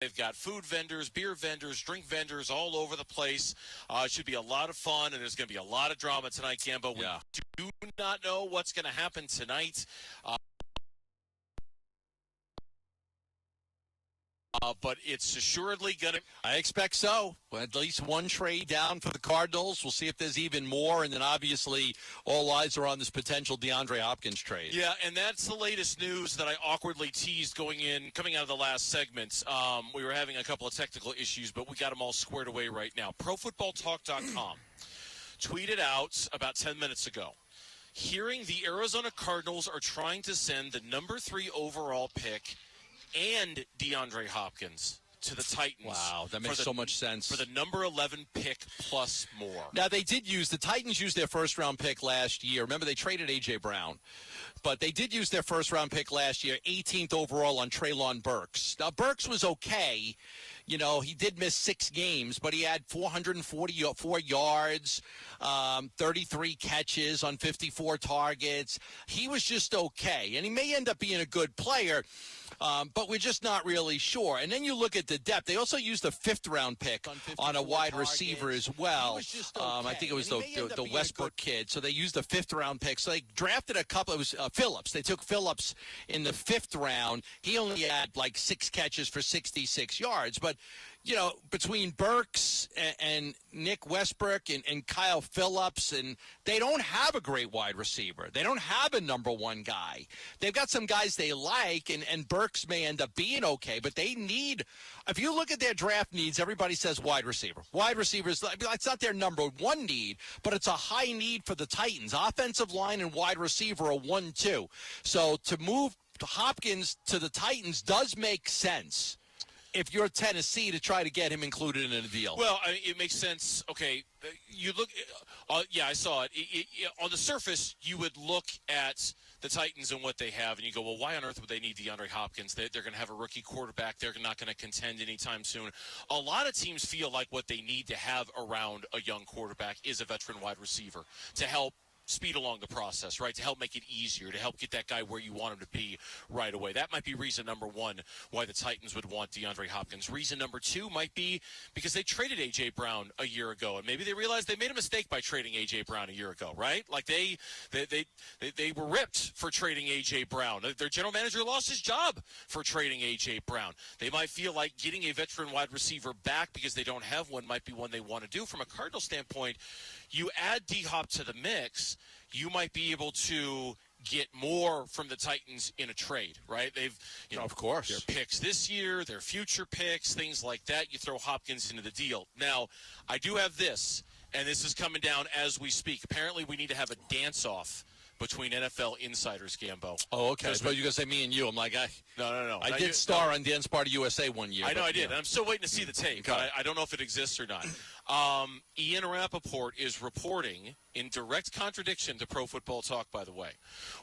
They've got food vendors, beer vendors, drink vendors all over the place. It should be a lot of fun, and there's going to be a lot of drama tonight, Gambo. We do not know what's going to happen tonight. But it's assuredly going to. I expect so. At least one trade down for the Cardinals. We'll see if there's even more. And then obviously all eyes are on this potential DeAndre Hopkins trade. Yeah, and that's the latest news that I awkwardly teased coming out of the last segment. We were having a couple of technical issues, but we got them all squared away right now. ProFootballTalk.com tweeted out about 10 minutes ago. Hearing the Arizona Cardinals are trying to send the number 3 overall pick and DeAndre Hopkins to the Titans. Wow, that makes so much sense. For the number 11 pick plus more. Now, the Titans used their first-round pick last year. Remember, they traded A.J. Brown. But they did use their first-round pick last year, 18th overall on Treylon Burks. Now, Burks was okay. You know, he did miss 6 games, but he had 444 yards, 33 catches on 54 targets. He was just okay, and he may end up being a good player, but we're just not really sure. And then you look at the depth. They also used a 5th-round pick on a wide receiver as well. I think it was the Westbrook kid. So they used a 5th-round pick. So they drafted a couple. It was Phillips. They took Phillips in the 5th round. He only had like 6 catches for 66 yards. But, you know, between Burks and Nick Westbrook and Kyle Phillips, and they don't have a great wide receiver. They don't have a number 1 guy. They've got some guys they like, and Burks may end up being okay, but they need – if you look at their draft needs, everybody says wide receiver. Wide receivers, it's not their number 1 need, but it's a high need for the Titans. Offensive line and wide receiver are 1-2. So to move Hopkins to the Titans does make sense if you're Tennessee to try to get him included in a deal. Well, it makes sense. Okay, you look I saw it. On the surface, you would look at the Titans and what they have, and you go, well, why on earth would they need DeAndre Hopkins? They're going to have a rookie quarterback. They're not going to contend anytime soon. A lot of teams feel like what they need to have around a young quarterback is a veteran wide receiver to help speed along the process, right, to help make it easier, to help get that guy where you want him to be right away. That might be reason number 1 why the Titans would want DeAndre Hopkins. Reason number 2 might be because they traded A.J. Brown a year ago, and maybe they realized they made a mistake by trading A.J. Brown a year ago, right? Like they were ripped for trading A.J. Brown. Their general manager lost his job for trading A.J. Brown. They might feel like getting a veteran wide receiver back because they don't have one might be one they want to do. From a Cardinal standpoint, you add D-Hop to the mix, you might be able to get more from the Titans in a trade, right? They've, of course, their picks this year, their future picks, things like that. You throw Hopkins into the deal. Now, I do have this, and this is coming down as we speak. Apparently, we need to have a dance-off between NFL insiders, Gambo. Oh, okay. I suppose you're going to say me and you. I'm like, No. I did star on Dan's Part of USA one year. I know I did. And I'm still waiting to see the tape. Okay. I don't know if it exists or not. Ian Rappaport is reporting in direct contradiction to Pro Football Talk, by the way.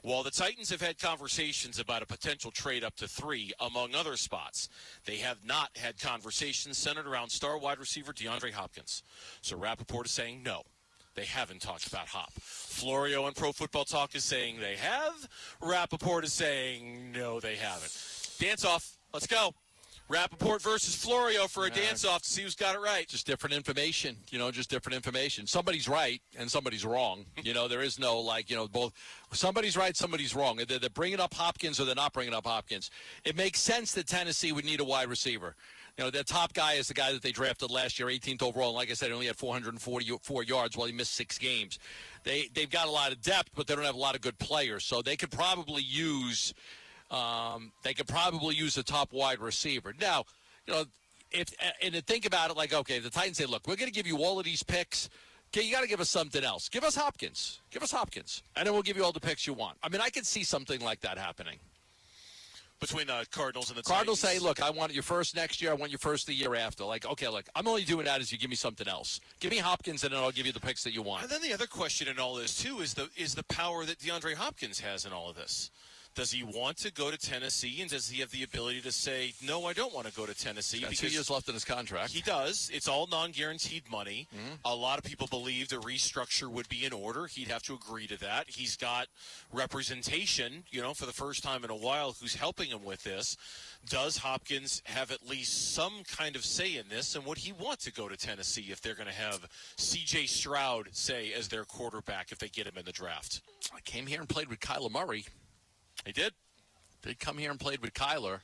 While the Titans have had conversations about a potential trade up to 3, among other spots, they have not had conversations centered around star wide receiver DeAndre Hopkins. So Rappaport is saying no. They haven't talked about Hop. Florio and Pro Football Talk is saying they have. Rappaport is saying no, they haven't. Dance off. Let's go. Rappaport versus Florio for a dance-off to see who's got it right. Just different information, just different information. Somebody's right and somebody's wrong. There is no, both. Somebody's right, somebody's wrong. They're bringing up Hopkins or they're not bringing up Hopkins. It makes sense that Tennessee would need a wide receiver. Their top guy is the guy that they drafted last year, 18th overall. And like I said, he only had 444 yards while he missed 6 games. They've got a lot of depth, but they don't have a lot of good players. So they could probably use a top wide receiver. Now, think about it like, okay, the Titans say, look, we're going to give you all of these picks. Okay, you got to give us something else. Give us Hopkins. And then we'll give you all the picks you want. I mean, I could see something like that happening. Between the Cardinals and the Cardinals Titans. say, look, I want your first next year. I want your first the year after. Like, okay, look, I'm only doing that as you give me something else. Give me Hopkins, and then I'll give you the picks that you want. And then the other question in all this, too, is the power that DeAndre Hopkins has in all of this. Does he want to go to Tennessee, and does he have the ability to say, no, I don't want to go to Tennessee? He's got 2 years left in his contract. He does. It's all non-guaranteed money. A lot of people believe the restructure would be in order. He'd have to agree to that. He's got representation, for the first time in a while, who's helping him with this. Does Hopkins have at least some kind of say in this, and would he want to go to Tennessee if they're going to have C.J. Stroud, say, as their quarterback if they get him in the draft? I came here and played with Kyler Murray. He did. Did come here and played with Kyler.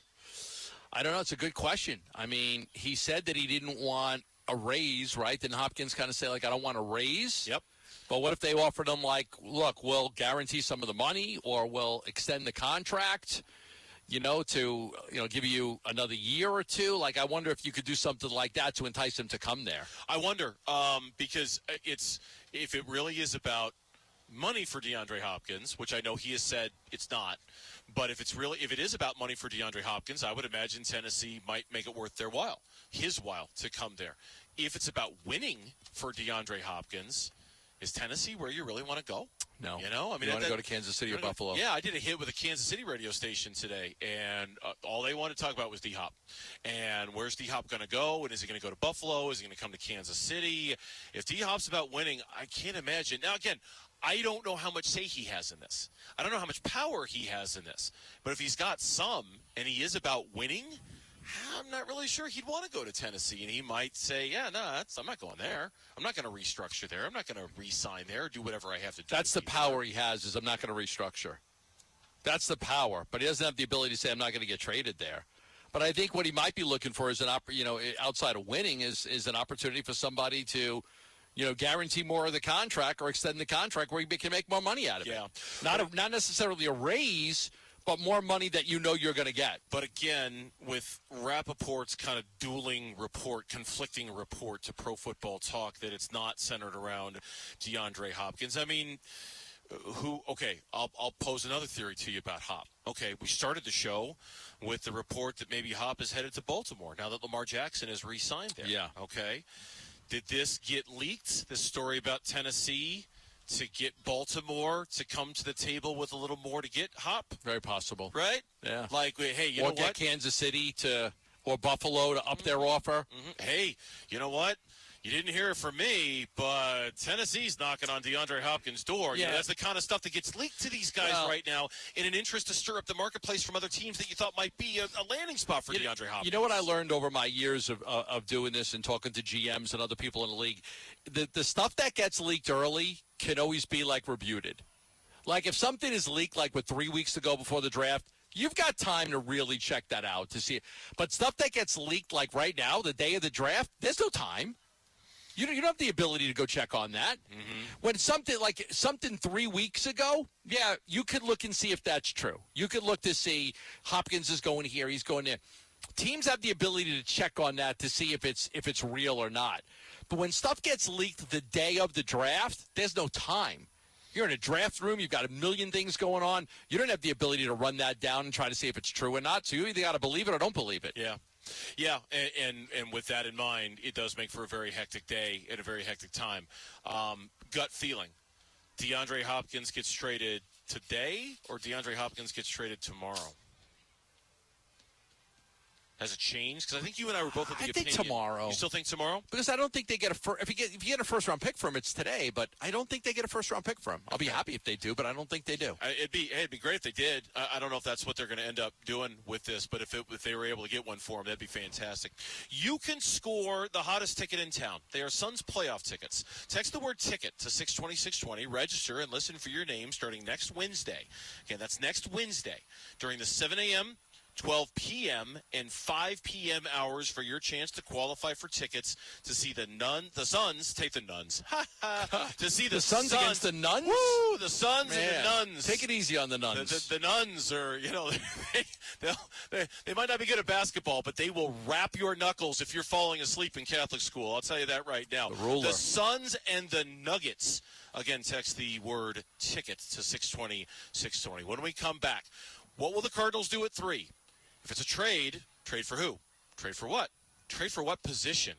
I don't know. It's a good question. I mean, he said that he didn't want a raise, right? Didn't Hopkins kind of say, I don't want a raise? Yep. But what if they offered him, look, we'll guarantee some of the money or we'll extend the contract, to, give you another year or two? I wonder if you could do something like that to entice him to come there. I wonder, because if it really is about money for DeAndre Hopkins, which I know he has said it's not, but if it is about money for DeAndre Hopkins, I would imagine Tennessee might make it worth his while to come there. If it's about winning for DeAndre Hopkins, is Tennessee where you really want to go? No. You want to go to Kansas City or Buffalo? Yeah, I did a hit with a Kansas City radio station today, and all they wanted to talk about was D-Hop. And where's D-Hop going to go? And is he going to go to Buffalo? Is he going to come to Kansas City? If D-Hop's about winning, I can't imagine. Now, again, I don't know how much say he has in this. I don't know how much power he has in this. But if he's got some, and he is about winning, I'm not really sure he'd want to go to Tennessee. And he might say, I'm not going there. I'm not going to restructure there. I'm not going to re-sign there or do whatever I have to do. That's the power he has, is I'm not going to restructure. That's the power. But he doesn't have the ability to say, I'm not going to get traded there. But I think what he might be looking for is outside of winning is an opportunity for somebody to guarantee more of the contract or extend the contract where he can make more money out of it. Not necessarily a raise, but more money that you're going to get. But again, with Rappaport's kind of conflicting report to Pro Football Talk that it's not centered around DeAndre Hopkins. I mean, I'll pose another theory to you about Hop. Okay, we started the show with the report that maybe Hop is headed to Baltimore now that Lamar Jackson has re-signed there. Yeah. Okay. Did this get leaked, this story about Tennessee, to get Baltimore to come to the table with a little more to get Hop? Very possible. Right? Yeah. Hey, you know what? Or get Kansas City or Buffalo to up their offer. Mm-hmm. Hey, you know what? You didn't hear it from me, but Tennessee's knocking on DeAndre Hopkins' door. Yeah. That's the kind of stuff that gets leaked to these guys right now in an interest to stir up the marketplace from other teams that you thought might be a landing spot for DeAndre Hopkins. You know what I learned over my years of doing this and talking to GMs and other people in the league? The stuff that gets leaked early can always be, rebuted. If something is leaked, with 3 weeks to go before the draft, you've got time to really check that out to see it. But stuff that gets leaked, right now, the day of the draft, there's no time. You don't have the ability to go check on that. Mm-hmm. When something 3 weeks ago, yeah, you could look and see if that's true. You could look to see Hopkins is going here, he's going there. Teams have the ability to check on that to see if it's real or not. But when stuff gets leaked the day of the draft, there's no time. You're in a draft room. You've got a million things going on. You don't have the ability to run that down and try to see if it's true or not. So you either got to believe it or don't believe it. Yeah. Yeah, and with that in mind, it does make for a very hectic day and a very hectic time. Gut feeling, DeAndre Hopkins gets traded today or DeAndre Hopkins gets traded tomorrow? Has it changed? Because I think you and I were both of the opinion. I think tomorrow. You still think tomorrow? Because I don't think they get if you get a first-round pick from him, it's today. But I don't think they get a first-round pick from him. I'll be happy if they do, but I don't think they do. It'd be great if they did. I don't know if that's what they're going to end up doing with this, but if they were able to get one for him, that'd be fantastic. You can score the hottest ticket in town. They are Suns playoff tickets. Text the word ticket to 620-620. Register and listen for your name starting next Wednesday. Again, that's next Wednesday during the 7 a.m., 12 p.m. and 5 p.m. hours for your chance to qualify for tickets to see the Suns take the Nuns. To see the Suns against the Nuns? Woo! The Suns and the Nuns. Take it easy on the Nuns. The Nuns are, they might not be good at basketball, but they will wrap your knuckles if you're falling asleep in Catholic school. I'll tell you that right now. The ruler. The Suns and the Nuggets. Again, text the word ticket to 620-620. When we come back, what will the Cardinals do at 3? If it's a trade for who? Trade for what? Trade for what position?